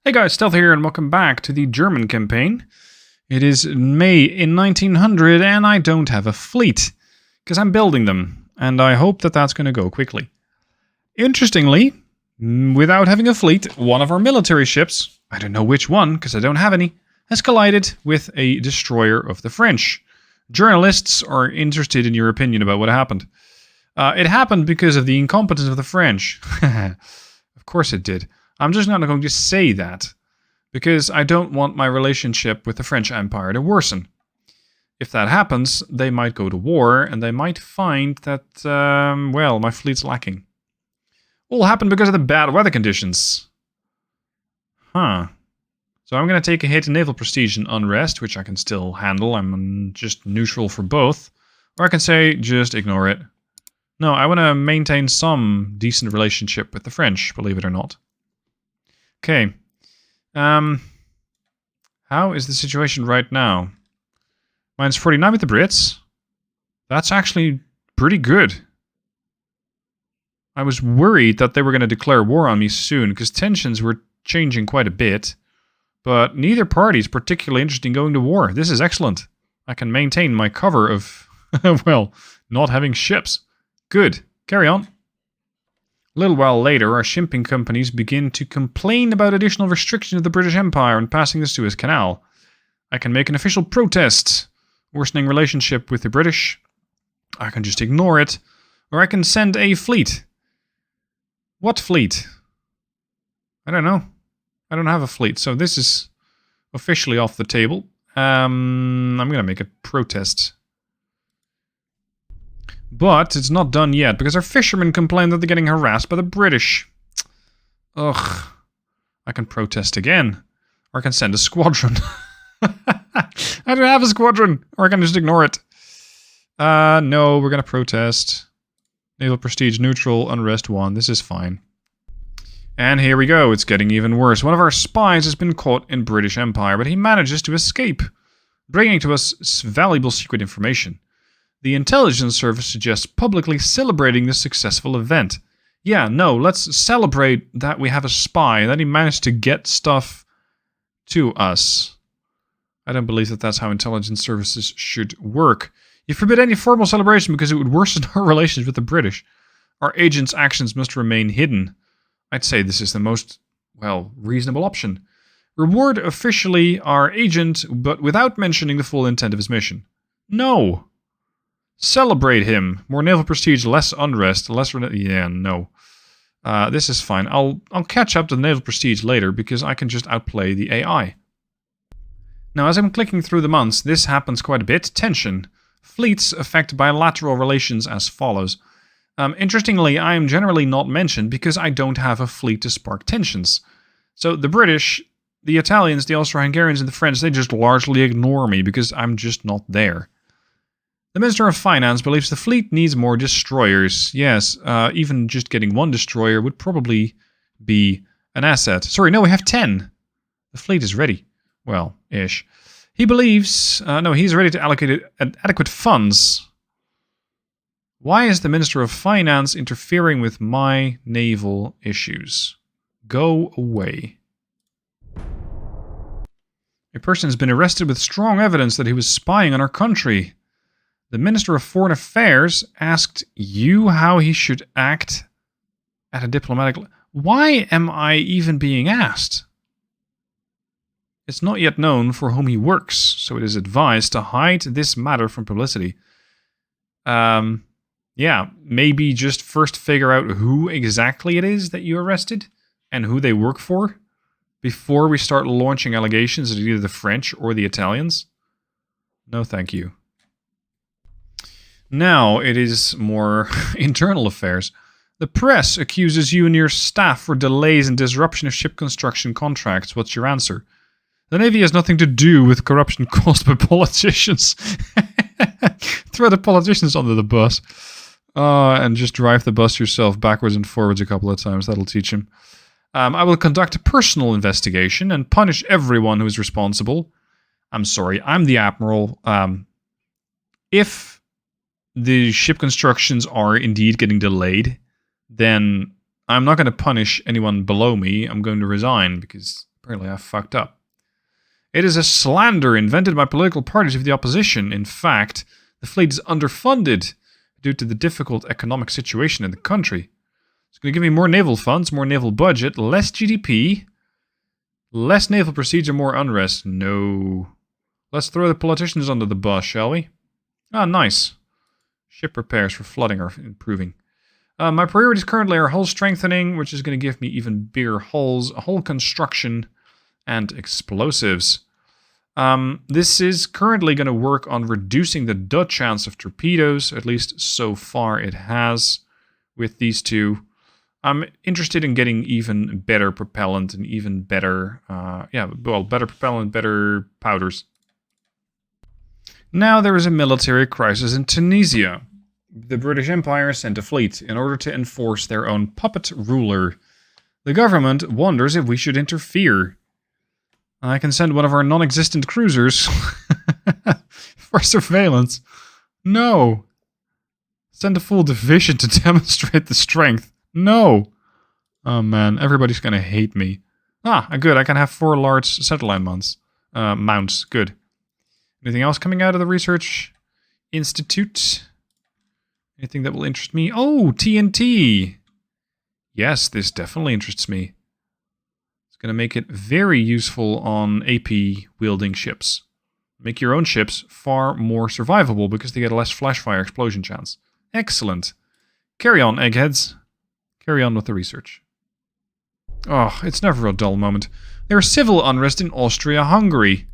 Hey guys, Stealth here and welcome back to the German campaign. It is May in 1900 and I don't have a fleet, because I'm building them, and I hope that that's going to go quickly. Interestingly, without having a fleet, one of our military ships, I don't know which one because I don't have any, has collided with a destroyer of the French. Journalists are interested in your opinion about what happened. It happened because of the incompetence of the French. Of course it did. I'm just not going to say that, because I don't want my relationship with the French Empire to worsen. If that happens, they might go to war, and they might find that, well, my fleet's lacking. All happened because of the bad weather conditions. Huh. So I'm going to take a hit in naval prestige and unrest, which I can still handle. I'm just neutral for both. Or I can say, just ignore it. No, I want to maintain some decent relationship with the French, believe it or not. Okay. How is the situation right now? Mine's 49 with the Brits. That's actually pretty good. I was worried that they were going to declare war on me soon, because tensions were changing quite a bit. But neither party is particularly interested in going to war. This is excellent. I can maintain my cover of, well, not having ships. Good. Carry on. A little while later, our shipping companies begin to complain about additional restrictions of the British Empire in passing the Suez Canal. I can make an official protest, worsening relationship with the British. I can just ignore it, or I can send a fleet. What fleet? I don't know. I don't have a fleet, so this is officially off the table. I'm going to make a protest. But it's not done yet, because our fishermen complain that they're getting harassed by the British. Ugh. I can protest again. Or I can send a squadron. I don't have a squadron. Or I can just ignore it. No, we're going to protest. Naval prestige neutral, unrest 1. This is fine. And here we go. It's getting even worse. One of our spies has been caught in British Empire, but he manages to escape, bringing to us valuable secret information. The intelligence service suggests publicly celebrating this successful event. Yeah, no, let's celebrate that we have a spy, that he managed to get stuff to us. I don't believe that that's how intelligence services should work. You forbid any formal celebration because it would worsen our relations with the British. Our agent's actions must remain hidden. I'd say this is the most, well, reasonable option. Reward officially our agent, but without mentioning the full intent of his mission. No. Celebrate him. More naval prestige, less unrest, less... Yeah, no. This is fine. I'll catch up to the naval prestige later, because I can just outplay the AI. Now, as I'm clicking through the months, this happens quite a bit. Tension. Fleets affect bilateral relations as follows. Interestingly, I am generally not mentioned because I don't have a fleet to spark tensions. So the British, the Italians, the Austro-Hungarians, and the French, they just largely ignore me because I'm just not there. The Minister of Finance believes the fleet needs more destroyers. Yes, even just getting one destroyer would probably be an asset. Sorry, no, we have 10. The fleet is ready. Well, ish. He believes... no, he's ready to allocate adequate funds. Why is the Minister of Finance interfering with my naval issues? Go away. A person has been arrested with strong evidence that he was spying on our country. The Minister of Foreign Affairs asked you how he should act at a diplomatic... Why am I even being asked? It's not yet known for whom he works, so it is advised to hide this matter from publicity. Yeah, maybe just first figure out who exactly it is that you arrested and who they work for before we start launching allegations at either the French or the Italians. No, thank you. Now it is more internal affairs. The press accuses you and your staff for delays and disruption of ship construction contracts. What's your answer? The Navy has nothing to do with corruption caused by politicians. Throw the politicians under the bus. And just drive the bus yourself backwards and forwards a couple of times. That'll teach him. I will conduct a personal investigation and punish everyone who is responsible. I'm sorry, I'm the Admiral. If the ship constructions are indeed getting delayed, then I'm not going to punish anyone below me. I'm going to resign because Apparently I fucked up. It is a slander invented by political parties of the opposition. In fact, the fleet is underfunded due to the difficult economic situation in the country. It's going to give me more naval funds, more naval budget, less GDP, less naval prestige, and more unrest. No. Let's throw the politicians under the bus, shall we? Ah, nice. Ship repairs for flooding are improving. My priorities currently are hull strengthening, which is going to give me even bigger hulls, hull construction, and explosives. This is currently going to work on reducing the dud chance of torpedoes, at least so far it has with these two. I'm interested in getting even better propellant and even better, better propellant, better powders. Now there is a military crisis in Tunisia. The British Empire sent a fleet in order to enforce their own puppet ruler. The government wonders if we should interfere. I can send one of our non-existent cruisers for surveillance. No. Send a full division to demonstrate the strength. No. Oh man, everybody's gonna hate me. Ah, good, I can have 4 large satellite mounts. Good. Anything else coming out of the Research Institute? Anything that will interest me? Oh, TNT! Yes, this definitely interests me. It's going to make it very useful on AP-wielding ships. Make your own ships far more survivable because they get a less flashfire explosion chance. Excellent. Carry on, eggheads. Carry on with the research. Oh, it's never a dull moment. There is civil unrest in Austria-Hungary.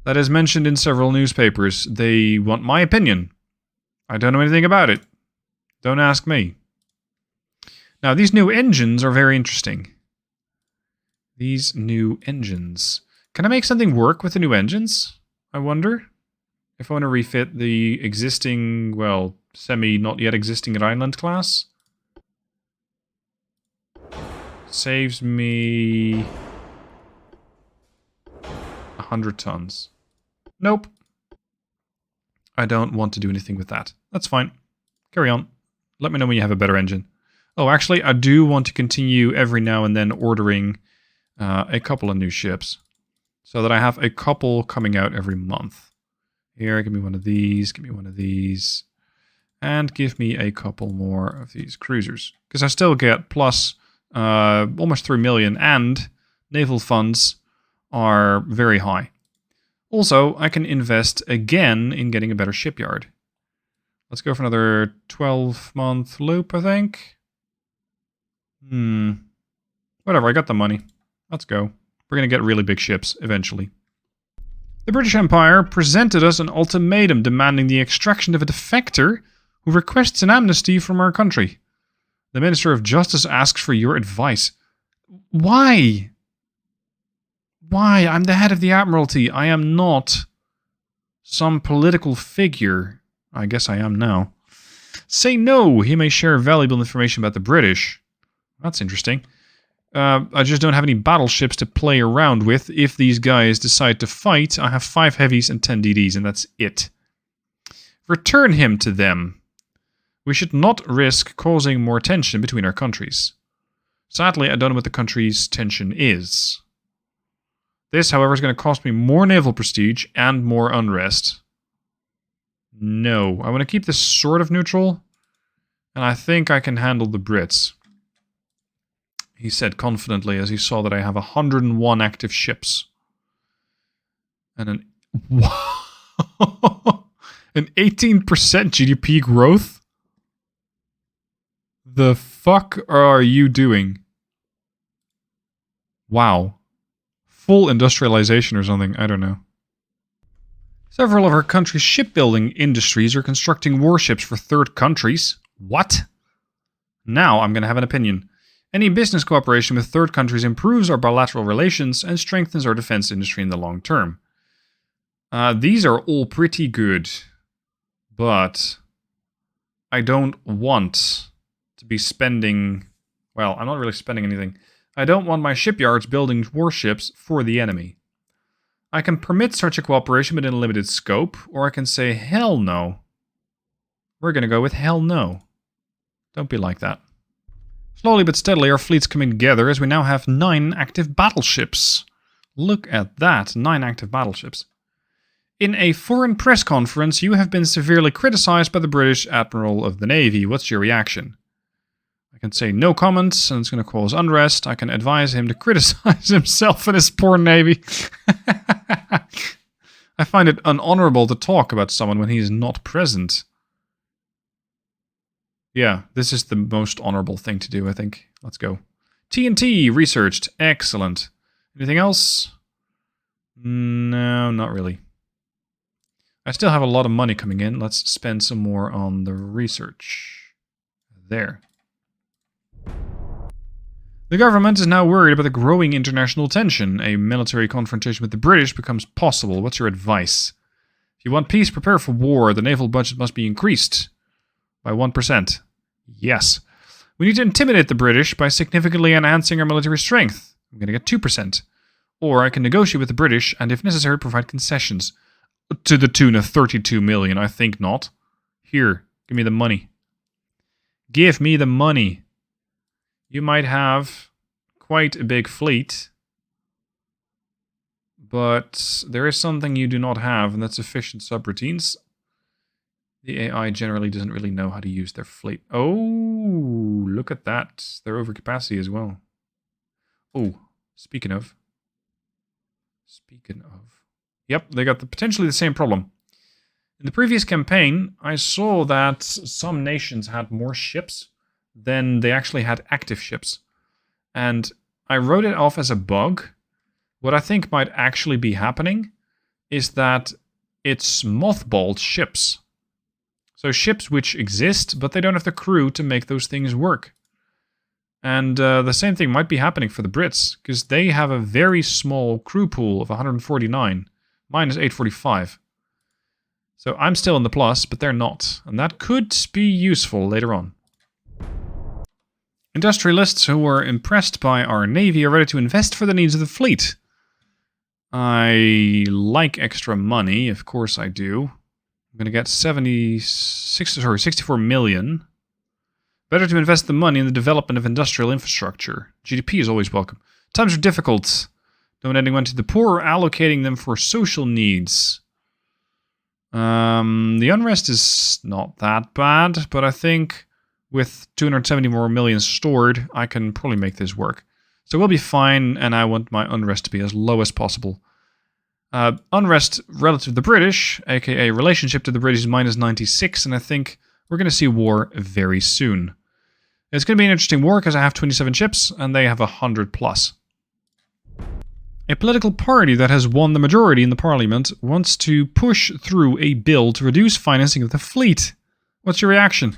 That is mentioned in several newspapers. They want my opinion. I don't know anything about it. Don't ask me. Now, these new engines are very interesting. These new engines. Can I make something work with the new engines? I wonder. If I want to refit the existing, well, not yet existing Rhineland class. Saves me 100 tons. Nope. I don't want to do anything with that. That's fine. Carry on. Let me know when you have a better engine. Oh, actually, I do want to continue every now and then ordering a couple of new ships. So that I have a couple coming out every month. Here, give me one of these, give me one of these. And give me a couple more of these cruisers. Because I still get plus almost 3 million and naval funds are very high. Also, I can invest again in getting a better shipyard. Let's go for another 12-month loop, I think. Whatever, I got the money. Let's go. We're going to get really big ships, eventually. The British Empire presented us an ultimatum demanding the extraction of a defector who requests an amnesty from our country. The Minister of Justice asks for your advice. Why? Why? I'm the head of the Admiralty. I am not some political figure. I guess I am now. Say no. He may share valuable information about the British. That's interesting. I just don't have any battleships to play around with. If these guys decide to fight, I have 5 heavies and 10 DDs, and that's it. Return him to them. We should not risk causing more tension between our countries. Sadly, I don't know what the country's tension is. This, however, is going to cost me more naval prestige and more unrest. No. I want to keep this sort of neutral. And I think I can handle the Brits. He said confidently as he saw that I have 101 active ships. And an 18% GDP growth? The fuck are you doing? Wow. Full industrialization or something, I don't know. Several of our country's shipbuilding industries are constructing warships for third countries. What? Now I'm going to have an opinion. Any business cooperation with third countries improves our bilateral relations and strengthens our defense industry in the long term. These are all pretty good, but I don't want to be spending... Well, I'm not really spending anything. I don't want my shipyards building warships for the enemy. I can permit such a cooperation but in a limited scope, or I can say hell no. We're going to go with hell no. Don't be like that. Slowly but steadily our fleet's coming together as we now have 9 active battleships. Look at that, 9 active battleships. In a foreign press conference, you have been severely criticized by the British Admiral of the Navy. What's your reaction? I can say no comments, and it's going to cause unrest. I can advise him to criticize himself and his poor navy. I find it unhonorable to talk about someone when he is not present. Yeah, this is the most honorable thing to do, I think. Let's go. TNT researched. Excellent. Anything else? No, not really. I still have a lot of money coming in. Let's spend some more on the research. There. The government is now worried about the growing international tension. A military confrontation with the British becomes possible. What's your advice? If you want peace, prepare for war. The naval budget must be increased by 1%. Yes. We need to intimidate the British by significantly enhancing our military strength. I'm going to get 2%. Or I can negotiate with the British and, if necessary, provide concessions. To the tune of 32 million. I think not. Here, give me the money. Give me the money. You might have quite a big fleet, but there is something you do not have, and that's efficient subroutines. The AI generally doesn't really know how to use their fleet. Oh, look at that. They're over capacity as well. Oh, speaking of. Yep, they got potentially the same problem. In the previous campaign, I saw that some nations had more ships than they actually had active ships. And I wrote it off as a bug. What I think might actually be happening is that it's mothballed ships. So ships which exist, but they don't have the crew to make those things work. And the same thing might be happening for the Brits, because they have a very small crew pool of 149, minus 845. So I'm still in the plus, but they're not. And that could be useful later on. Industrialists who were impressed by our navy are ready to invest for the needs of the fleet. I like extra money, of course I do. I'm going to get 64 million. Better to invest the money in the development of industrial infrastructure. GDP is always welcome. Times are difficult. Donating money to the poor or allocating them for social needs. The unrest is not that bad, but I think with 270 more million stored, I can probably make this work. So we'll be fine, and I want my unrest to be as low as possible. Unrest relative to the British, aka relationship to the British, is minus 96, and I think we're going to see war very soon. It's going to be an interesting war because I have 27 ships, and they have 100 plus. A political party that has won the majority in the parliament wants to push through a bill to reduce financing of the fleet. What's your reaction?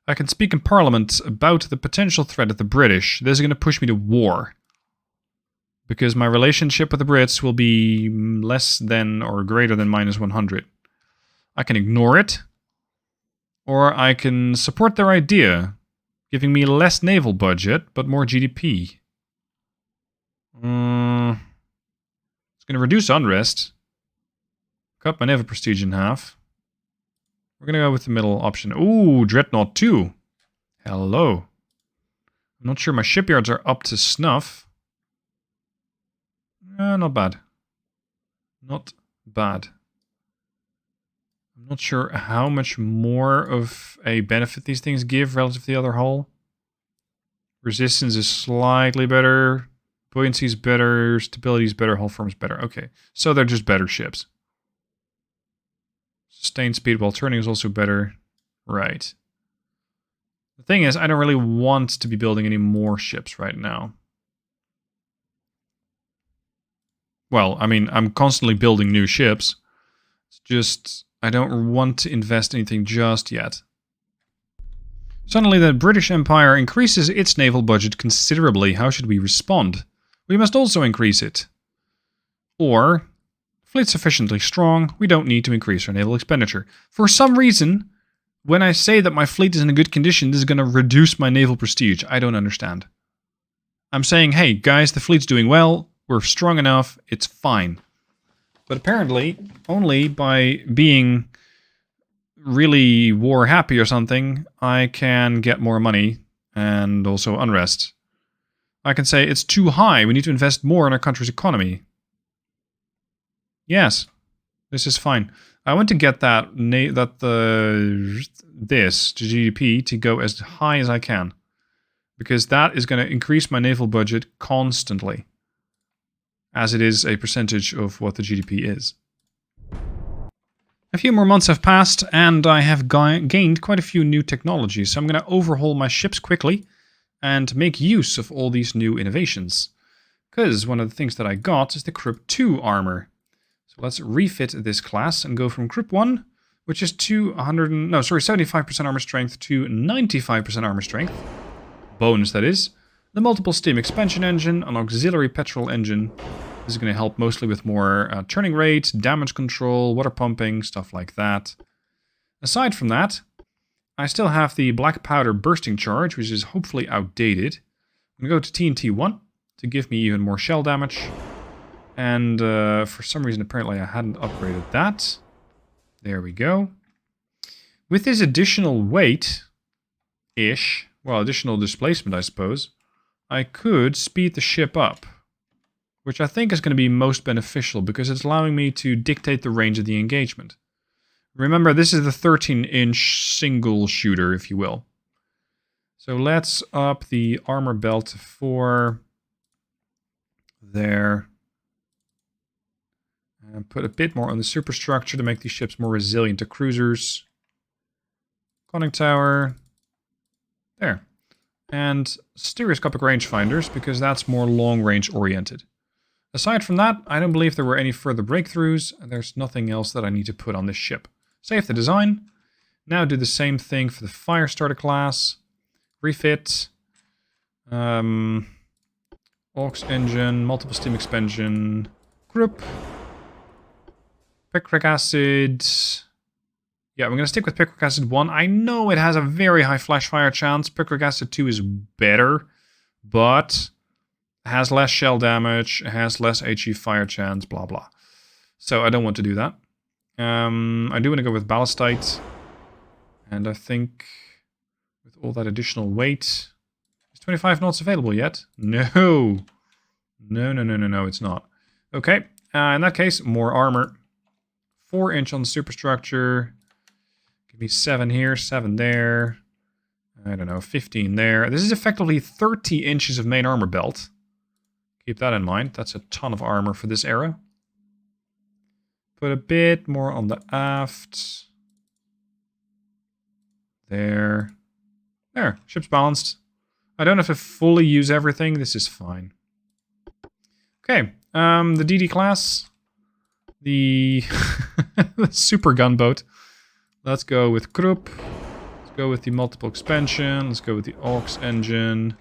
I can speak in parliament about the potential threat of the British. This is going to push me to war. Because my relationship with the Brits will be less than or greater than minus 100. I can ignore it. Or I can support their idea, giving me less naval budget, but more GDP. It's going to reduce unrest. Cut my naval prestige in half. We're going to go with the middle option. Ooh, Dreadnought 2. Hello. I'm not sure my shipyards are up to snuff. Not bad. Not bad. I'm not sure how much more of a benefit these things give relative to the other hull. Resistance is slightly better. Buoyancy is better. Stability is better. Hull form is better. Okay, so they're just better ships. Sustained speed while turning is also better. Right. The thing is, I don't really want to be building any more ships right now. Well, I mean, I'm constantly building new ships. It's just, I don't want to invest anything just yet. Suddenly, the British Empire increases its naval budget considerably. How should we respond? We must also increase it. Or, fleet sufficiently strong, we don't need to increase our naval expenditure. For some reason, when I say that my fleet is in a good condition, this is going to reduce my naval prestige. I don't understand. I'm saying, hey, guys, the fleet's doing well. We're strong enough. It's fine. But apparently, only by being really war happy or something, I can get more money and also unrest. I can say it's too high. We need to invest more in our country's economy. Yes, this is fine. I want to get the GDP to go as high as I can, because that is going to increase my naval budget constantly, as it is a percentage of what the GDP is. A few more months have passed, and I have gained quite a few new technologies, so I'm going to overhaul my ships quickly and make use of all these new innovations. Because one of the things that I got is the Karuppiah armor. So let's refit this class and go from Group 1, which is 75% armor strength to 95% armor strength. Bonus, that is. The multiple steam expansion engine, an auxiliary petrol engine. This is going to help mostly with more turning rate, damage control, water pumping, stuff like that. Aside from that, I still have the black powder bursting charge, which is hopefully outdated. I'm going to go to TNT 1 to give me even more shell damage. And for some reason, apparently I hadn't upgraded that. There we go. With this additional weight-ish, well, additional displacement, I suppose, I could speed the ship up, which I think is going to be most beneficial because it's allowing me to dictate the range of the engagement. Remember, this is the 13-inch single shooter, if you will. So let's up the armor belt to 4. There. And put a bit more on the superstructure to make these ships more resilient to cruisers. Conning tower. There. And stereoscopic rangefinders, because that's more long-range oriented. Aside from that, I don't believe there were any further breakthroughs. There's nothing else that I need to put on this ship. Save the design. Now do the same thing for the Firestarter class. Refit. Aux engine, multiple steam expansion. Group. Picric acid. Yeah, I'm going to stick with Picric acid 1. I know it has a very high flash fire chance. Picric acid 2 is better, but it has less shell damage, it has less HE fire chance, blah blah. So I don't want to do that. I do want to go with ballastite. And I think with all that additional weight... Is 25 knots available yet? No! No, it's not. Okay, in that case, more armor. 4-inch on the superstructure. Give me 7 here, 7 there. I don't know, 15 there. This is effectively 30 inches of main armor belt. Keep that in mind. That's a ton of armor for this era. Put a bit more on the aft. There. There, ship's balanced. I don't have to fully use everything. This is fine. Okay, the DD class. The, the super gunboat. Let's go with Krupp. Let's go with the multiple expansion. Let's go with the aux engine.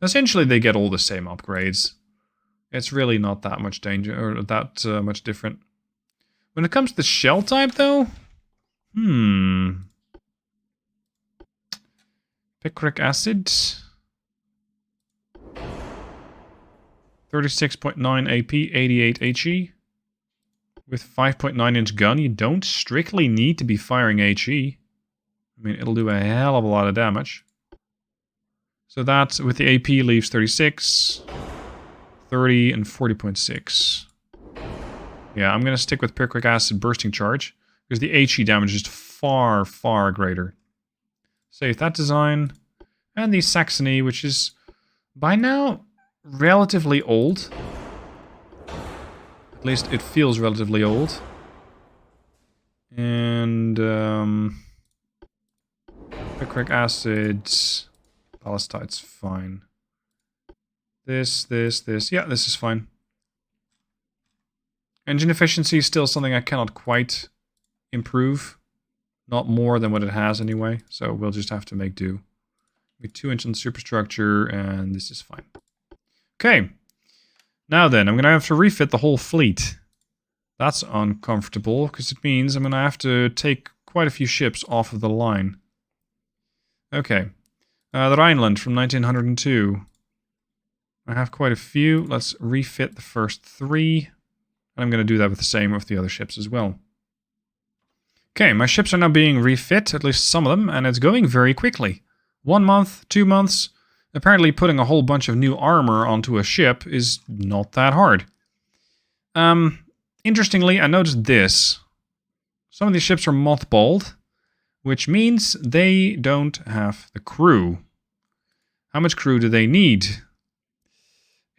Essentially, they get all the same upgrades. It's really not that much danger, or that much different. When it comes to the shell type, though, Picric acid. 36.9 AP, 88 HE. With 5.9-inch gun, you don't strictly need to be firing HE. I mean, it'll do a hell of a lot of damage. So that, with the AP, leaves 36, 30, and 40.6. Yeah, I'm going to stick with Picric acid bursting charge, because the HE damage is far, far greater. Save that design. And the Saxony, which is, by now, relatively old. At least it feels relatively old. And picric acid, ballastite's fine. This. Yeah, this is fine. Engine efficiency is still something I cannot quite improve. Not more than what it has anyway. So we'll just have to make do. Make 2-inch on the superstructure, and this is fine. Okay. Now then, I'm going to have to refit the whole fleet. That's uncomfortable, because it means I'm going to have to take quite a few ships off of the line. Okay. The Rhineland from 1902. I have quite a few. Let's refit the first 3. And I'm going to do that with the same with the other ships as well. Okay, my ships are now being refit, at least some of them, and it's going very quickly. 1 month, 2 months, Apparently putting a whole bunch of new armor onto a ship is not that hard. Interestingly, I noticed this. Some of these ships are mothballed, which means they don't have the crew. How much crew do they need?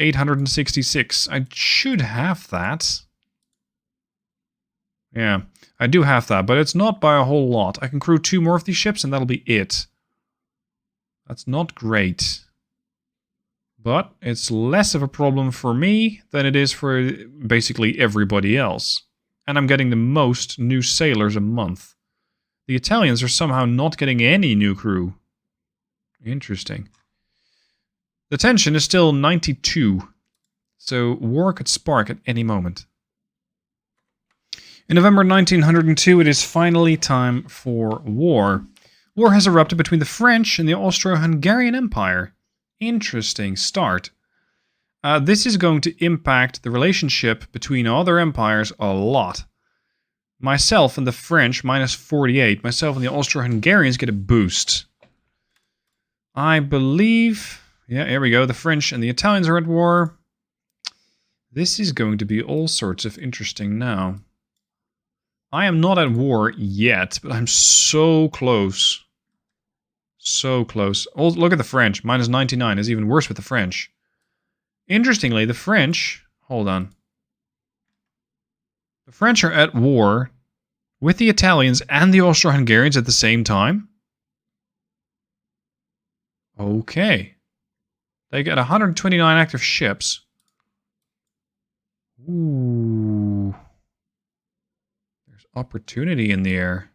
866. I should have that. Yeah, I do have that, but it's not by a whole lot. I can crew 2 more of these ships and that'll be it. That's not great. But it's less of a problem for me than it is for basically everybody else. And I'm getting the most new sailors a month. The Italians are somehow not getting any new crew. Interesting. The tension is still 92. So war could spark at any moment. In November 1902, it is finally time for war. War has erupted between the French and the Austro-Hungarian Empire. Interesting start. This is going to impact the relationship between other empires a lot. Myself and the French, minus 48. Myself and the Austro-Hungarians get a boost. I believe... Yeah, here we go. The French and the Italians are at war. This is going to be all sorts of interesting now. I am not at war yet, but I'm so close. So close. Oh, look at the French. Minus 99 is even worse with the French. Interestingly, the French... Hold on. The French are at war with the Italians and the Austro-Hungarians at the same time. Okay. They get 129 active ships. Ooh. There's opportunity in the air.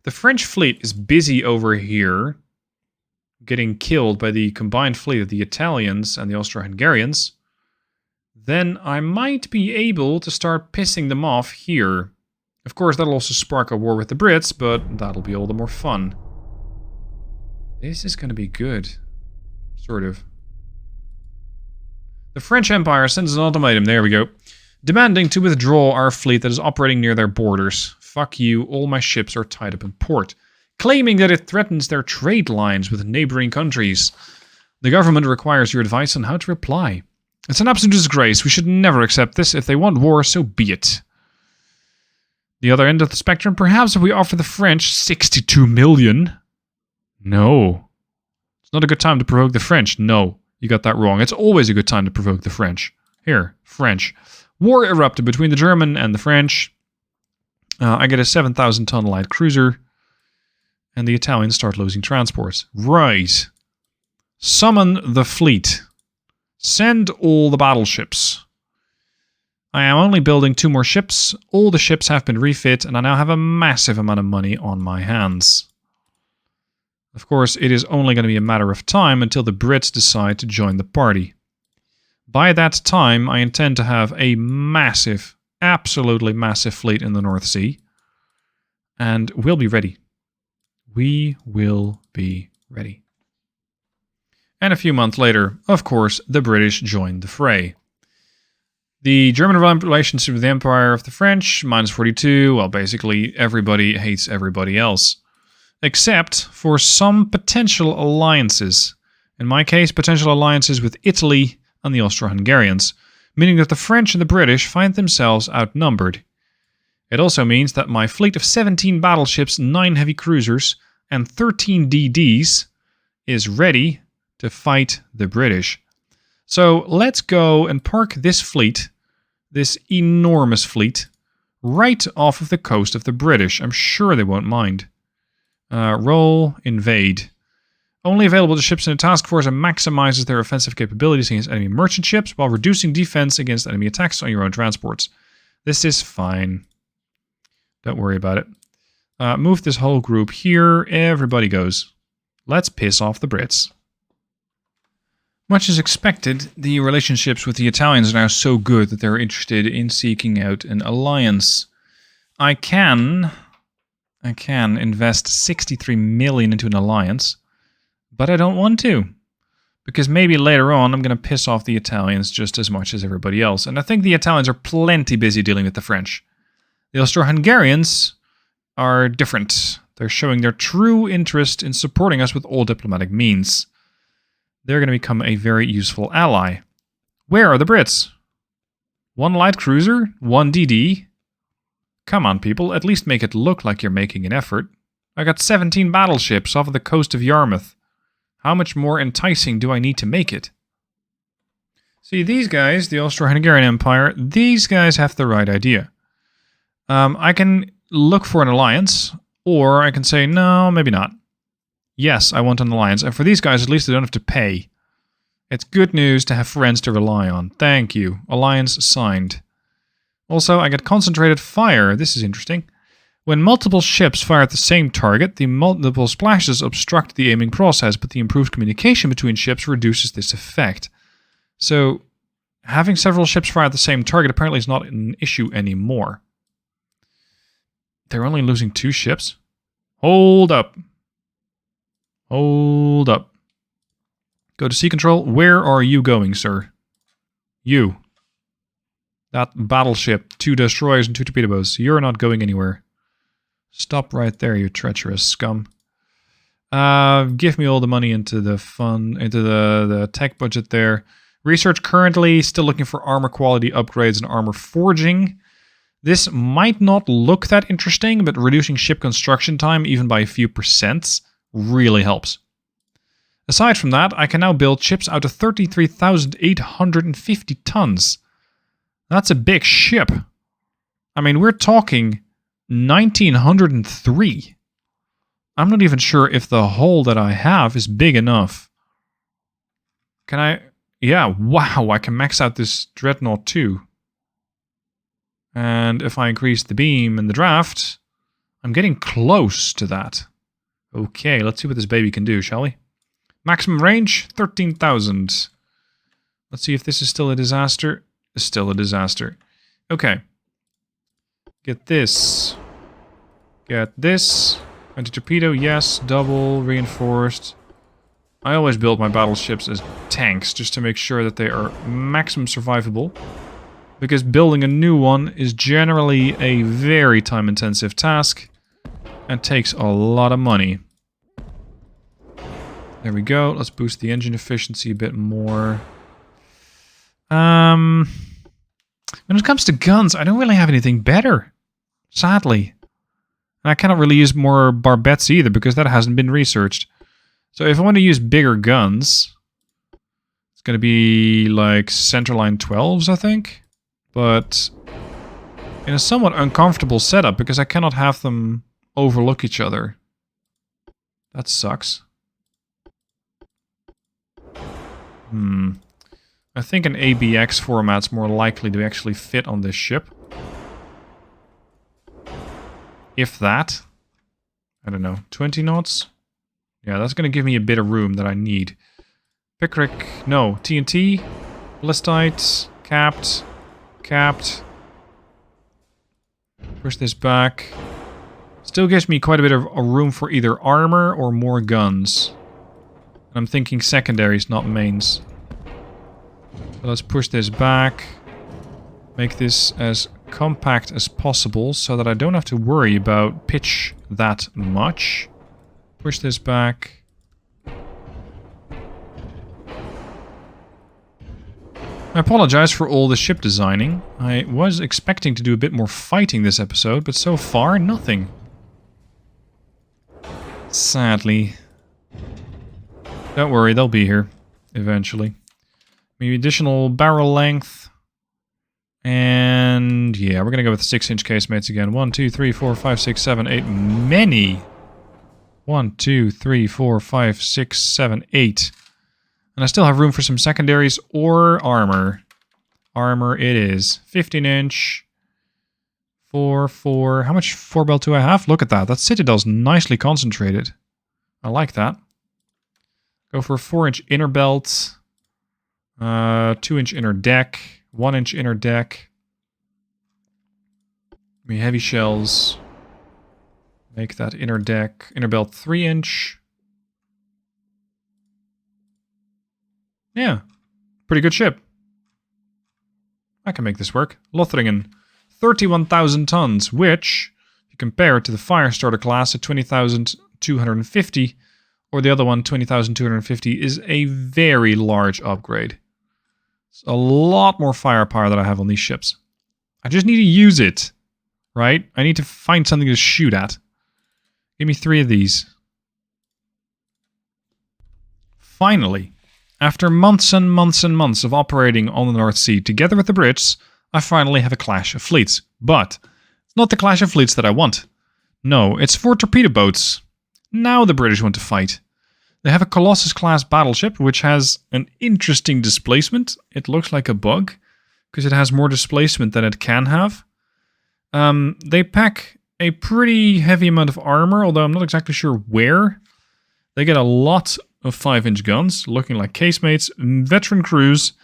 The French fleet is busy over here, getting killed by the combined fleet of the Italians and the Austro-Hungarians. Then I might be able to start pissing them off here. Of course, that'll also spark a war with the Brits, but that'll be all the more fun. This is going to be good. Sort of. The French Empire sends an ultimatum, there we go, demanding to withdraw our fleet that is operating near their borders. Fuck you, all my ships are tied up in port. Claiming that it threatens their trade lines with neighboring countries. The government requires your advice on how to reply. It's an absolute disgrace. We should never accept this. If they want war, so be it. The other end of the spectrum, perhaps if we offer the French 62 million. No. It's not a good time to provoke the French. No, you got that wrong. It's always a good time to provoke the French. Here, French. War erupted between the German and the French. I get a 7,000-ton light cruiser. And the Italians start losing transports. Right. Summon the fleet. Send all the battleships. I am only building 2 more ships. All the ships have been refit, and I now have a massive amount of money on my hands. Of course, it is only going to be a matter of time until the Brits decide to join the party. By that time, I intend to have a massive, absolutely massive fleet in the North Sea. And we'll be ready. We will be ready. And a few months later, of course, the British joined the fray. The German relationship with the Empire of the French, minus 42, well, basically everybody hates everybody else. Except for some potential alliances. In my case, potential alliances with Italy and the Austro-Hungarians, meaning that the French and the British find themselves outnumbered. It also means that my fleet of 17 battleships, 9 heavy cruisers, and 13 DDs is ready to fight the British. So let's go and park this fleet, this enormous fleet, right off of the coast of the British. I'm sure they won't mind. Roll, invade. Only available to ships in a task force and maximizes their offensive capabilities against enemy merchant ships while reducing defense against enemy attacks on your own transports. This is fine. Don't worry about it. Move this whole group here. Everybody goes. Let's piss off the Brits. Much as expected, the relationships with the Italians are now so good that they're interested in seeking out an alliance. I can invest 63 million into an alliance, but I don't want to. Because maybe later on I'm going to piss off the Italians just as much as everybody else. And I think the Italians are plenty busy dealing with the French. The Austro-Hungarians are different. They're showing their true interest in supporting us with all diplomatic means. they're going to become a very useful ally. Where are the Brits? 1 light cruiser? 1 DD? Come on, people, at least make it look like you're making an effort. I got 17 battleships off of the coast of Yarmouth. How much more enticing do I need to make it? See, these guys, the Austro-Hungarian Empire, these guys have the right idea. I can look for an alliance, or I can say, no, maybe not. Yes, I want an alliance, and for these guys, at least they don't have to pay. It's good news to have friends to rely on. Thank you. Alliance signed. Also, I get concentrated fire. This is interesting. When multiple ships fire at the same target, the multiple splashes obstruct the aiming process, but the improved communication between ships reduces this effect. So, having several ships fire at the same target apparently is not an issue anymore. They're only losing 2 ships? Hold up. Hold up. Go to sea control. Where are you going, sir? You. That battleship, 2 destroyers and 2 torpedo boats. You're not going anywhere. Stop right there, you treacherous scum. Give me all the money into the the tech budget there. Research currently still looking for armor quality upgrades and armor forging. This might not look that interesting, but reducing ship construction time even by a few % really helps. Aside from that, I can now build ships out of 33,850 tons. That's a big ship. I mean, we're talking 1,903. I'm not even sure if the hull that I have is big enough. Can I... Yeah, wow, I can max out this Dreadnought too. And if I increase the beam and the draft, I'm getting close to that. Okay, let's see what this baby can do, shall we? Maximum range, 13,000. Let's see if this is still a disaster. It's still a disaster. Okay. Get this. Get this. Anti-torpedo, yes. Double, reinforced. I always build my battleships as tanks, just to make sure that they are maximum survivable. Because building a new one is generally a very time-intensive task. And takes a lot of money. There we go. Let's boost the engine efficiency a bit more. When it comes to guns, I don't really have anything better. Sadly. And I cannot really use more barbettes either, because that hasn't been researched. So if I want to use bigger guns, it's going to be like centerline 12s, I think. But in a somewhat uncomfortable setup, because I cannot have them overlook each other. That sucks. I think an ABX format's more likely to actually fit on this ship. If that. I don't know, 20 knots? Yeah, that's going to give me a bit of room that I need. Pickrick, no, TNT, Ballistite, capped. Push this back. Still gives me quite a bit of a room for either armor or more guns. And I'm thinking secondaries, not mains. So let's push this back. Make this as compact as possible so that I don't have to worry about pitch that much. Push this back. I apologize for all the ship designing. I was expecting to do a bit more fighting this episode, but so far, nothing. Sadly. Don't worry, they'll be here eventually. Maybe additional barrel length. And yeah, we're going to go with 6-inch casemates again. 1, 2, 3, 4, 5, 6, 7, 8. Many! 1, 2, 3, 4, 5, 6, 7, 8. And I still have room for some secondaries or armor. Armor it is. 15-inch. 4, 4. How much 4-belt do I have? Look at that. That Citadel's nicely concentrated. I like that. Go for a 4-inch inner belt. 2-inch inner deck. 1-inch inner deck. Give me heavy shells. Make that inner deck. Inner belt 3-inch. Yeah. Pretty good ship. I can make this work. Lothringen. 31,000 tons, which, if you compare it to the Firestarter class at 20,250, or the other one, 20,250, is a very large upgrade. It's a lot more firepower that I have on these ships. I just need to use it, right? I need to find something to shoot at. Give me 3 of these. Finally, after months and months and months of operating on the North Sea together with the Brits, I finally have a clash of fleets. But it's not the clash of fleets that I want. No, it's 4 torpedo boats. Now the British want to fight. They have a Colossus-class battleship, which has an interesting displacement. It looks like a bug, because it has more displacement than it can have. They pack a pretty heavy amount of armor, although I'm not exactly sure where. They get a lot of 5-inch guns, looking like casemates, veteran crews,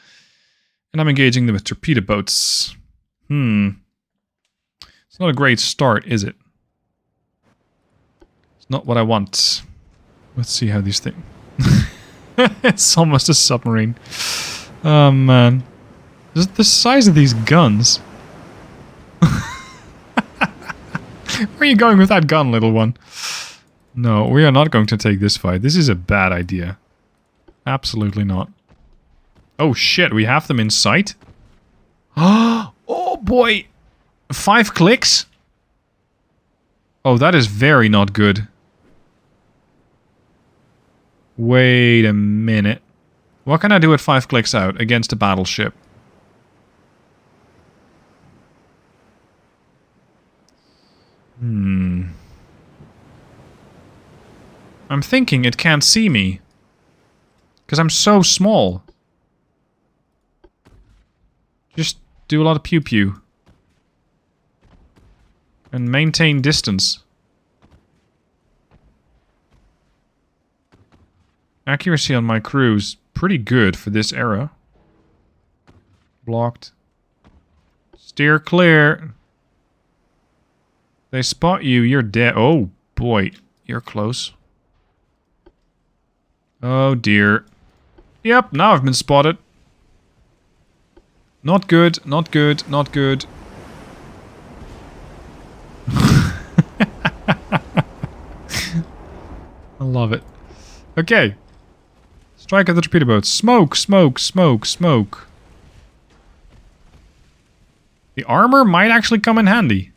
and I'm engaging them with torpedo boats. It's not a great start, is it? It's not what I want. Let's see how these things... It's almost a submarine. Oh, man. The size of these guns. Where are you going with that gun, little one? No, we are not going to take this fight. This is a bad idea. Absolutely not. Oh, shit. We have them in sight? Oh, boy. 5 clicks? Oh, that is very not good. Wait a minute. What can I do at 5 clicks out against a battleship? I'm thinking it can't see me. Because I'm so small. Just do a lot of pew-pew. And maintain distance. Accuracy on my crew's pretty good for this era. Blocked. Steer clear. They spot you, you're dead. Oh, boy. You're close. Oh, dear. Yep, now I've been spotted. Not good, not good, not good. I love it. Okay. Strike at the torpedo boats. Smoke, smoke, smoke, smoke. The armor might actually come in handy.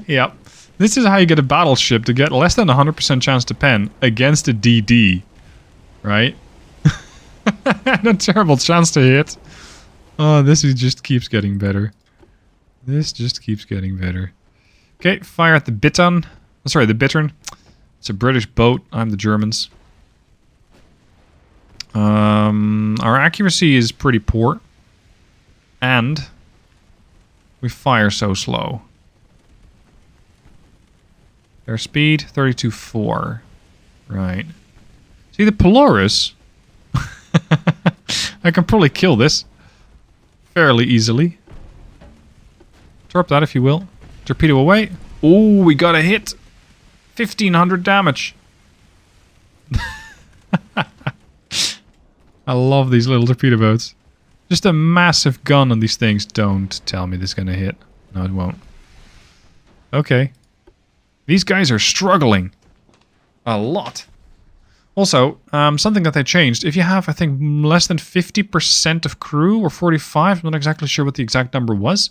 Yep. This is how you get a battleship to get less than 100% chance to pen against a DD. Right? And a terrible chance to hit. Oh, this just keeps getting better. This just keeps getting better. Okay, fire at the Bittern. Oh, sorry, the Bittern. It's a British boat. I'm the Germans. Our accuracy is pretty poor. And we fire so slow. Their speed, 32.4. Right. See, the Polaris... I can probably kill this. Fairly easily. Torp that if you will. Torpedo away. Oh, we got a hit. 1,500 damage. I love these little torpedo boats. Just a massive gun on these things. Don't tell me this is gonna hit. No, it won't. Okay. These guys are struggling. A lot. Also, something that they changed. If you have, I think, less than 50% of crew, or 45, I'm not exactly sure what the exact number was,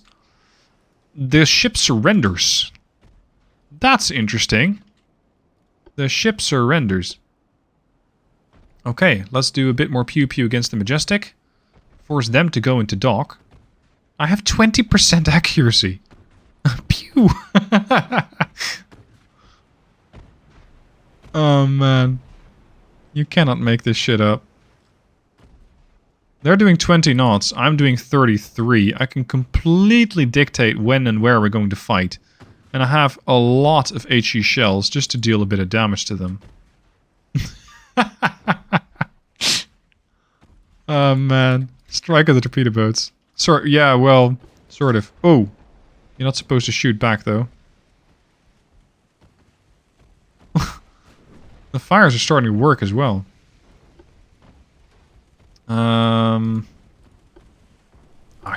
the ship surrenders. That's interesting. The ship surrenders. Okay, let's do a bit more pew-pew against the Majestic. Force them to go into dock. I have 20% accuracy. Pew! Oh, man. You cannot make this shit up. They're doing 20 knots. I'm doing 33. I can completely dictate when and where we're going to fight. And I have a lot of HE shells just to deal a bit of damage to them. Oh, man. Strike at the torpedo boats. Yeah, well, sort of. Oh. You're not supposed to shoot back, though. The fires are starting to work as well.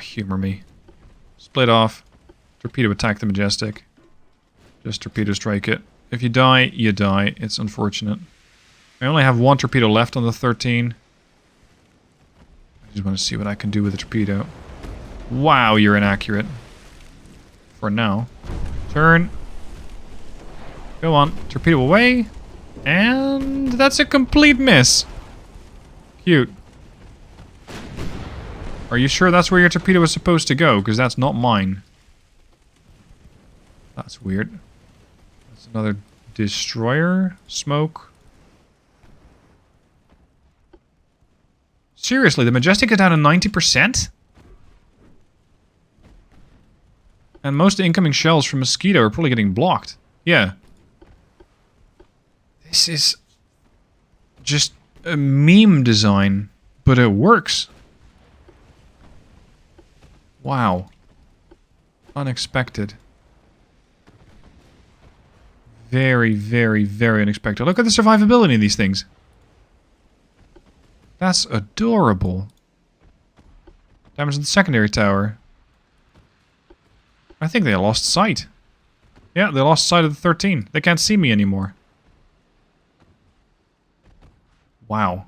Humor me. Split off. Torpedo attack the Majestic. Just torpedo strike it. If you die, you die. It's unfortunate. I only have one torpedo left on the 13. I just want to see what I can do with the torpedo. Wow, you're inaccurate. For now. Turn. Go on. Torpedo away. And that's a complete miss. Cute. Are you sure that's where your torpedo is supposed to go? Because that's not mine. That's weird. That's another destroyer. Smoke. Seriously, the Majestic is down to 90%? And most incoming shells from Mosquito are probably getting blocked. Yeah. This is just a meme design, but it works. Wow. Unexpected. Very, very, very unexpected. Look at the survivability of these things. That's adorable. Damage to the secondary tower. I think they lost sight. Yeah, they lost sight of the 13. They can't see me anymore. Wow.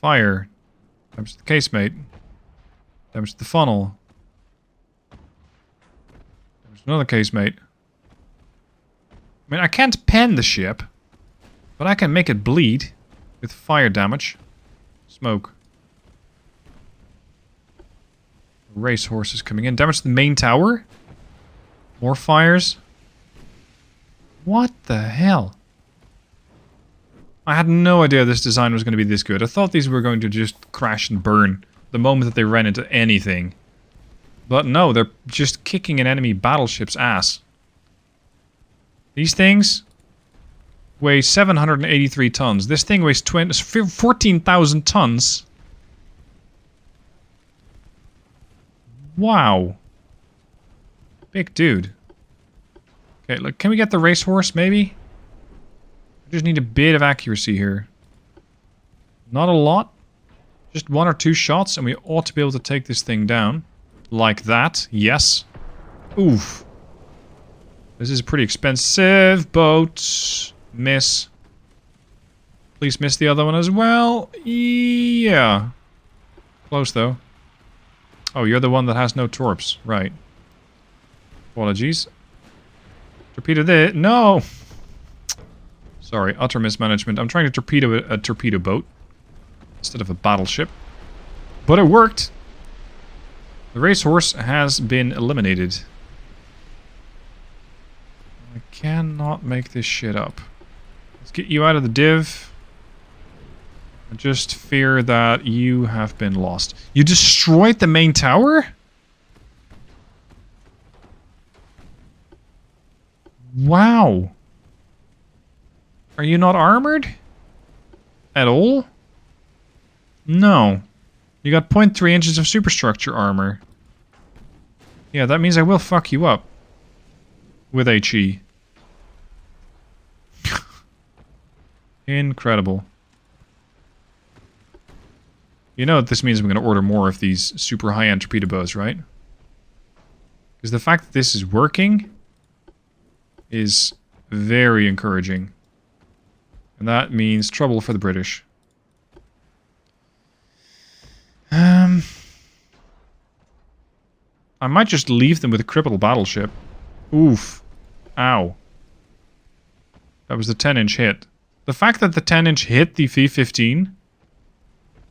Fire. Damage to the casemate. Damage to the funnel. Damage to another casemate. I mean, I can't pen the ship, but I can make it bleed with fire damage. Smoke. Racehorse is coming in. Damage to the main tower. More fires. What the hell? I had no idea this design was going to be this good. I thought these were going to just crash and burn the moment that they ran into anything. But no, they're just kicking an enemy battleship's ass. These things weigh 783 tons. This thing weighs 14,000 tons. Wow. Big dude. Okay, look, can we get the racehorse, maybe? I just need a bit of accuracy here. Not a lot. Just 1 or 2 shots, and we ought to be able to take this thing down. Like that. Yes. Oof. This is a pretty expensive boat. Miss. Please miss the other one as well. Yeah. Close, though. Oh, you're the one that has no torps. Right. Apologies. Torpedo this. No! Sorry, utter mismanagement. I'm trying to torpedo a torpedo boat instead of a battleship. But it worked. The racehorse has been eliminated. I cannot make this shit up. Let's get you out of the div. I just fear that you have been lost. You destroyed the main tower? Wow. Are you not armored? At all? No. You got 0.3 inches of superstructure armor. Yeah, that means I will fuck you up. With HE. Incredible. You know what this means? I'm going to order more of these super high-end torpedo bows, right? Because the fact that this is working is very encouraging. And that means trouble for the British. I might just leave them with a crippled battleship. Oof. Ow. That was the 10-inch hit. The fact that the 10-inch hit the V-15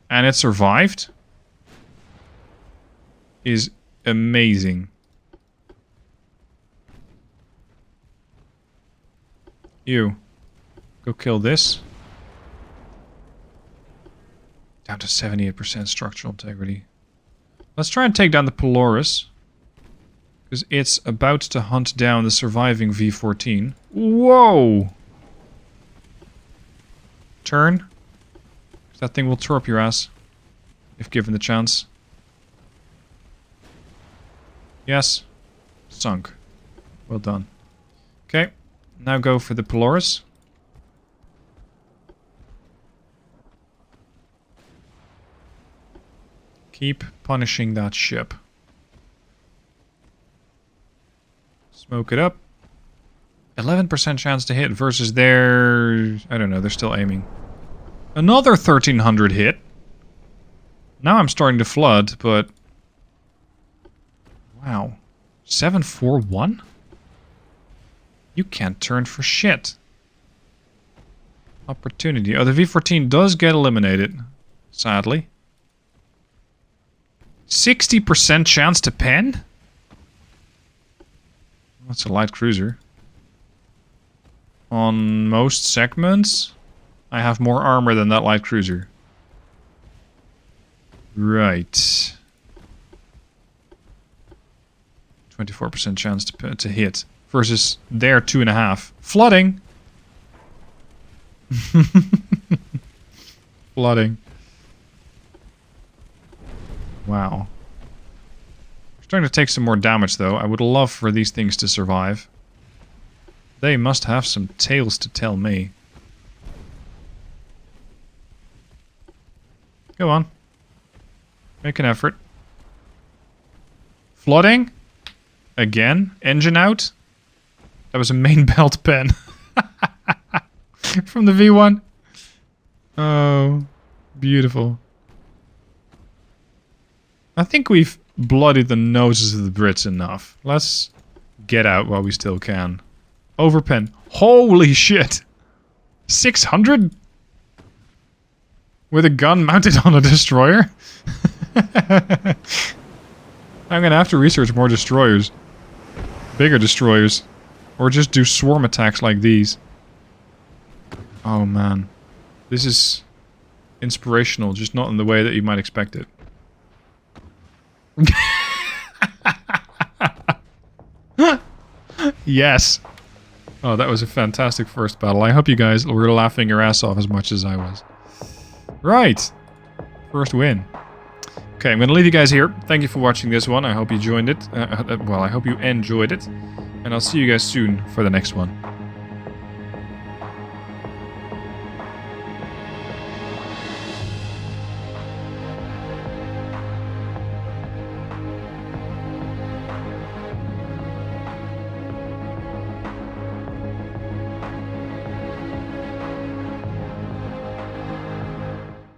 and it survived is amazing. You. Go kill this. Down to 78% structural integrity. Let's try and take down the Polaris. Because it's about to hunt down the surviving V-14. Whoa! Turn. That thing will torp your ass. If given the chance. Yes. Sunk. Well done. Okay. Now go for the Polaris. Keep punishing that ship. Smoke it up. 11% chance to hit versus their... I don't know, they're still aiming. Another 1300 hit. Now I'm starting to flood, but... Wow. 741? You can't turn for shit. Opportunity. Oh, the V-14 does get eliminated. Sadly. 60% chance to pen? That's a light cruiser. On most segments, I have more armor than that light cruiser. Right. 24% chance to hit. Versus their 2.5. Flooding! Flooding. Wow. We're starting to take some more damage though. I would love for these things to survive. They must have some tales to tell me. Go on. Make an effort. Flooding? Again? Engine out? That was a main belt pen. From the V1. Oh, beautiful. I think we've bloodied the noses of the Brits enough. Let's get out while we still can. Overpen. Holy shit! 600? With a gun mounted on a destroyer? I'm gonna have to research more destroyers. Bigger destroyers. Or just do swarm attacks like these. Oh man. This is inspirational, just not in the way that you might expect it. Yes! Oh, that was a fantastic first battle. I hope you guys were laughing your ass off as much as I was. Right! First win. Okay, I'm going to leave you guys here. Thank you for watching this one. I hope you joined it. Well, I hope you enjoyed it. And I'll see you guys soon for the next one.